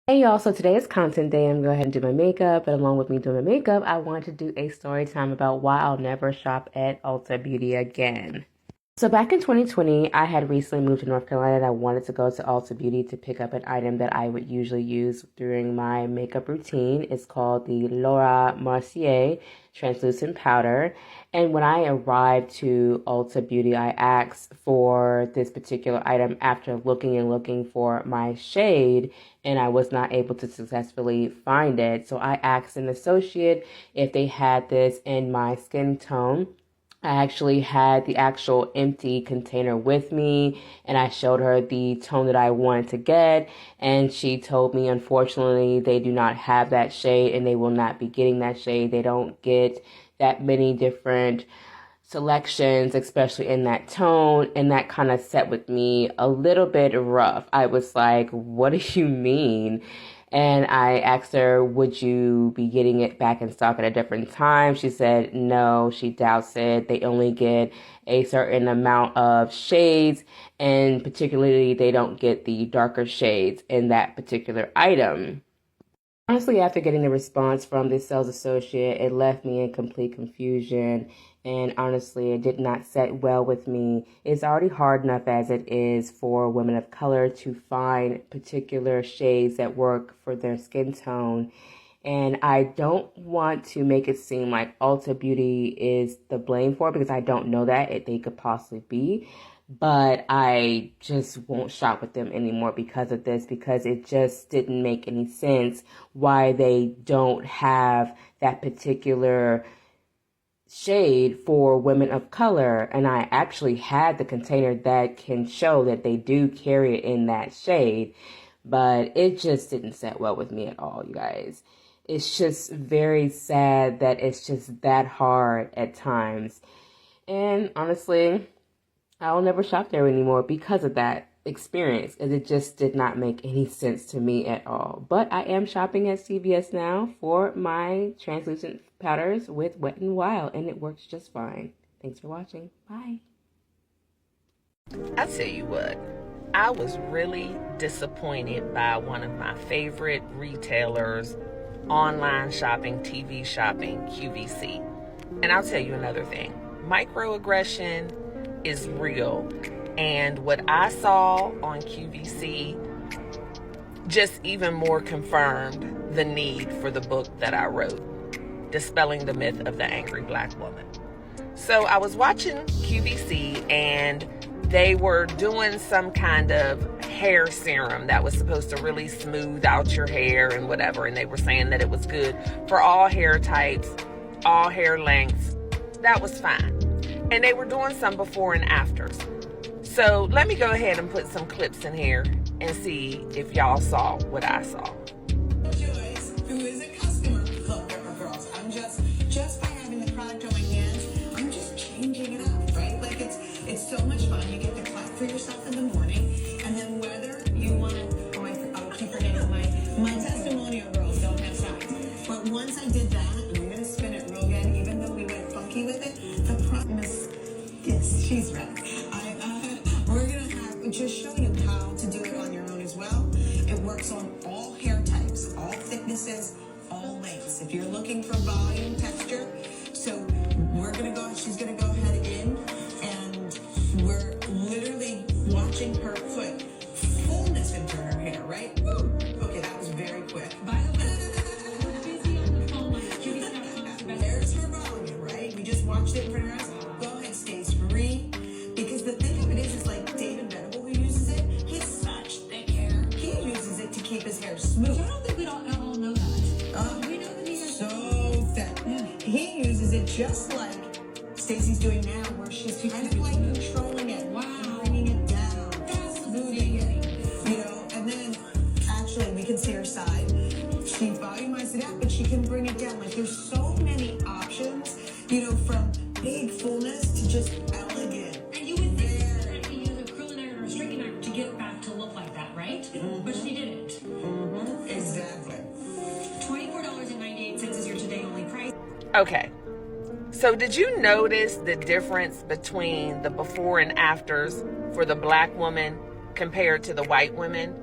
Hey y'all, so today is content day. I'm gonna go ahead and do my makeup, and along with me doing my makeup, I want to do a story time about why I'll never shop at Ulta Beauty again. So back in 2020, I had recently moved to North Carolina and I wanted to go to Ulta Beauty to pick up an item that I would usually use during my makeup routine. It's called the Laura Mercier Translucent Powder. And when I arrived to Ulta Beauty, I asked for this particular item after looking and looking for my shade, and I was not able to successfully find it. So I asked an associate if they had this in my skin tone. I actually had the actual empty container with me, and I showed her the tone that I wanted to get, and she told me unfortunately they do not have that shade and they will not be getting that shade. They don't get that many different selections, especially in that tone, and that kind of set with me a little bit rough. I was like, what do you mean? And I asked her, would you be getting it back in stock at a different time? She said no, she doubts it. They only get a certain amount of shades, and particularly they don't get the darker shades in that particular item. Honestly, after getting the response from the sales associate, it left me in complete confusion. And honestly, it did not set well with me. It's already hard enough as it is for women of color to find particular shades that work for their skin tone. And I don't want to make it seem like Ulta Beauty is the blame for it, because I don't know that they could possibly be. But I just won't shop with them anymore because of this, because it just didn't make any sense why they don't have that particular shade for women of color. And I actually had the container that can show that they do carry it in that shade, but it just didn't set well with me at all, you guys. It's just very sad that it's just that hard at times. And honestly, I'll never shop there anymore because of that experience, and it just did not make any sense to me at all. But I am shopping at CVS now for my translucent powders with Wet n Wild, and it works just fine. Thanks for watching. Bye. I tell you what, I was really disappointed by one of my favorite retailers, online shopping, TV shopping, QVC. And I'll tell you another thing. Microaggression is real. And what I saw on QVC just even more confirmed the need for the book that I wrote, Dispelling the Myth of the Angry Black Woman. So I was watching QVC and they were doing some kind of hair serum that was supposed to really smooth out your hair and whatever. And they were saying that it was good for all hair types, all hair lengths. That was fine. And they were doing some before and afters. So let me go ahead and put some clips in here and see if y'all saw what I saw. Joyce, who is a customer. Look, girls, I'm just by having the product on my hands, I'm just changing it up, right? Like it's so much fun. You get to clap for yourself in the morning, and then whether you want to, I'll keep forgetting my testimonial girls don't have sides. But once I did that, I'm gonna spin it real good, even though we went funky with it. The promise, yes, she's right. We're gonna have just show you how to do it on your own as well. It works on all hair types, all thicknesses, all lengths. If you're looking for volume, texture, so she's gonna go ahead in, and we're literally watching her put fullness into her hair, right? Woo! Okay, that was very quick. By the way, there's her volume, right? We just watched it in front of us. Go ahead, Stacey, read. Because the thing of it is like David Venable, who uses it, he has such thick hair. He uses it to keep his hair smooth. I don't think we don't all know that. We know that he's so thick. Yeah. He uses it just like Stacey's doing now, where she's kind of like controlling it. Wow. Bringing it down. Smoothing it. You know, and then actually we can see her side. She volumizes it out, but she can bring it down. Like there's so many options, you know, from big fullness to just elegant. But she didn't. Mm-hmm. Exactly. $24.98 is your today only price. Okay. So did you notice the difference between the before and afters for the black woman compared to the white women?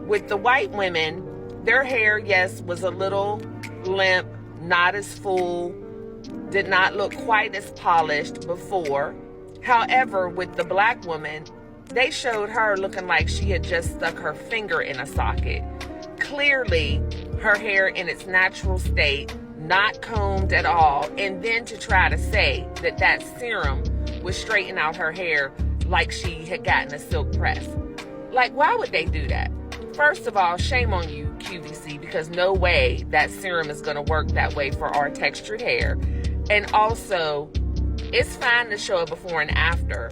With the white women, Their hair, yes, was a little limp, not as full, did not look quite as polished before. However, with the black woman, they showed her looking like she had just stuck her finger in a socket. Clearly, her hair in its natural state, not combed at all, and then to try to say that that serum would straighten out her hair like she had gotten a silk press. Like, why would they do that? First of all, shame on you, QVC, because no way that serum is going to work that way for our textured hair. And also, it's fine to show a before and after,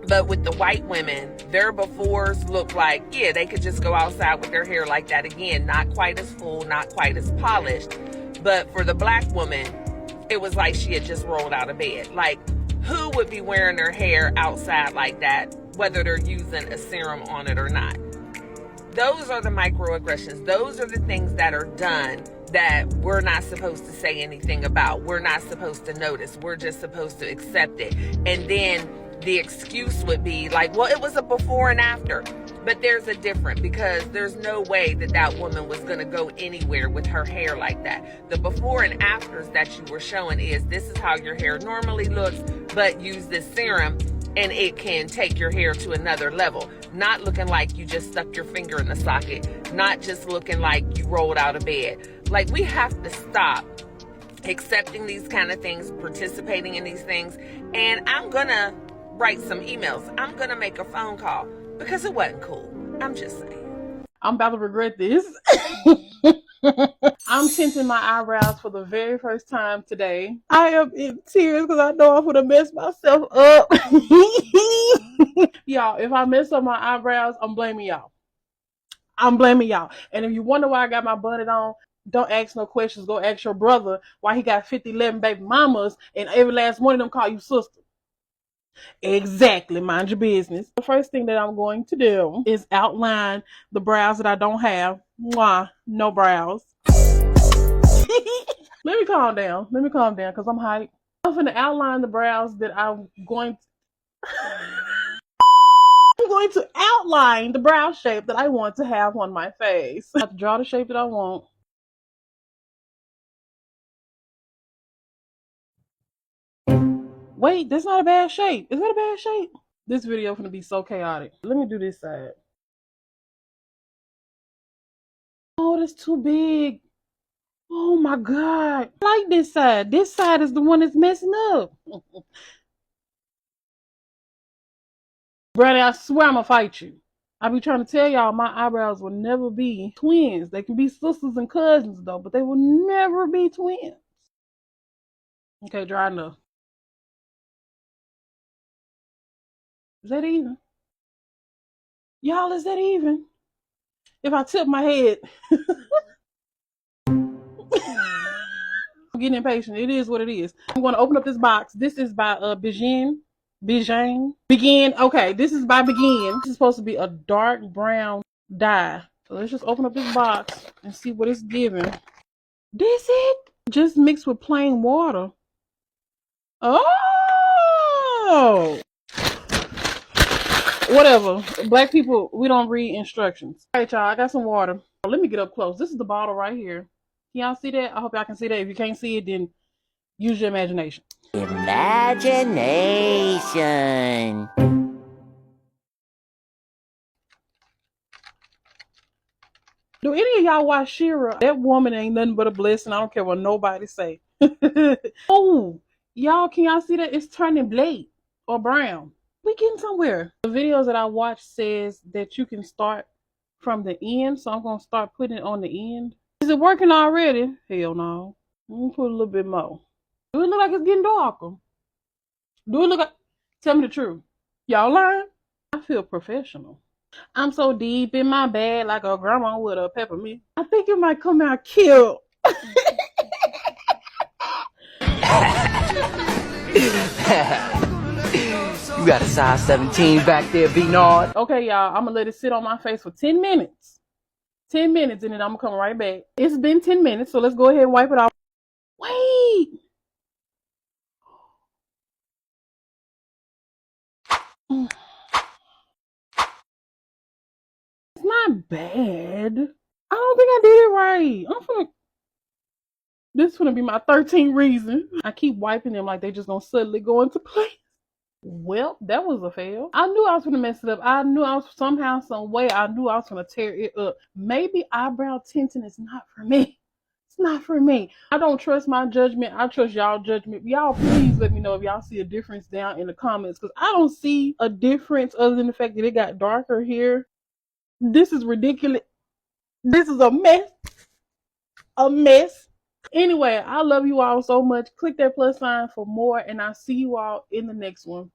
but with the white women, their befores look like, yeah, they could just go outside with their hair like that again, not quite as full, not quite as polished. But for the black woman, it was like she had just rolled out of bed. Like, who would be wearing their hair outside like that, whether they're using a serum on it or not? Those are the microaggressions. Those are the things that are done that we're not supposed to say anything about. We're not supposed to notice. We're just supposed to accept it. And then the excuse would be like, well, it was a before and after. But there's a difference, because there's no way that that woman was going to go anywhere with her hair like that. The before and afters that you were showing is, this is how your hair normally looks, but use this serum and it can take your hair to another level. Not looking like you just stuck your finger in the socket. Not just looking like you rolled out of bed. Like, we have to stop accepting these kind of things, participating in these things. And I'm going to write some emails. I'm going to make a phone call because it wasn't cool. I'm just saying. I'm about to regret this. I'm tinting my eyebrows for the very first time today. I am in tears because I know I would have messed myself up. Y'all, if I mess up my eyebrows, I'm blaming y'all. And if you wonder why I got my bonnet on, don't ask no questions. Go ask your brother why he got 11 baby mamas and every last one of them call you sister. Exactly. Mind your business. The first thing that I'm going to do is outline the brows that I don't have. Mwah, no brows. Let me calm down because I'm hyped. I'm going to outline the brows that I'm going to outline the brow shape that I want to have on my face. I have to draw the shape that I want. Wait, that's not a bad shape. Is that a bad shape? This video is going to be so chaotic. Let me do this side. Oh, that's too big. Oh my God. I like this side. This side is the one that's messing up. Brother, I swear I'm going to fight you. I be trying to tell y'all my eyebrows will never be twins. They can be sisters and cousins though, but they will never be twins. Okay, dry enough. Is that even? Y'all, is that even? If I tip my head. I'm getting impatient. It is what it is. I'm going to open up this box. This is by Begin. Okay, this is by Begin. This is supposed to be a dark brown dye. So let's just open up this box and see what it's giving. This it? Just mixed with plain water. Oh! Whatever. Black people, we don't read instructions. All right, y'all, I got some water. Let me get up close. This is the bottle right here. Can y'all see that? I hope y'all can see that. If you can't see it, then use your imagination. Imagination. Do any of y'all watch Shira? That woman ain't nothing but a blessing. I don't care what nobody say. Oh, y'all, can y'all see that? It's turning blade or brown. We getting somewhere. The videos that I watch says that you can start from the end, so I'm gonna start putting it on the end. Is it working already? Hell no. Let me put a little bit more. Do it look like it's getting darker? Do it look like? Tell me the truth. Y'all lying? I feel professional. I'm so deep in my bag like a grandma with a peppermint. I think it might come out cute. You got a size 17 back there, B-Nard. Okay, y'all, I'm gonna let it sit on my face for 10 minutes. 10 minutes, and then I'm gonna come right back. It's been 10 minutes, so let's go ahead and wipe it off. Wait. It's not bad. I don't think I did it right. This is gonna be my 13th reason. I keep wiping them like they just gonna suddenly go into place. Well, that was a fail. I knew I was gonna mess it up. I knew I was somehow, some way. I knew I was gonna tear it up. Maybe eyebrow tinting is not for me. It's not for me. I don't trust my judgment. I trust y'all judgment. Y'all please let me know if y'all see a difference down in the comments, because I don't see a difference other than the fact that it got darker here. This is ridiculous. This is a mess. A mess. Anyway, I love you all so much. Click that plus sign for more, and I'll see you all in the next one.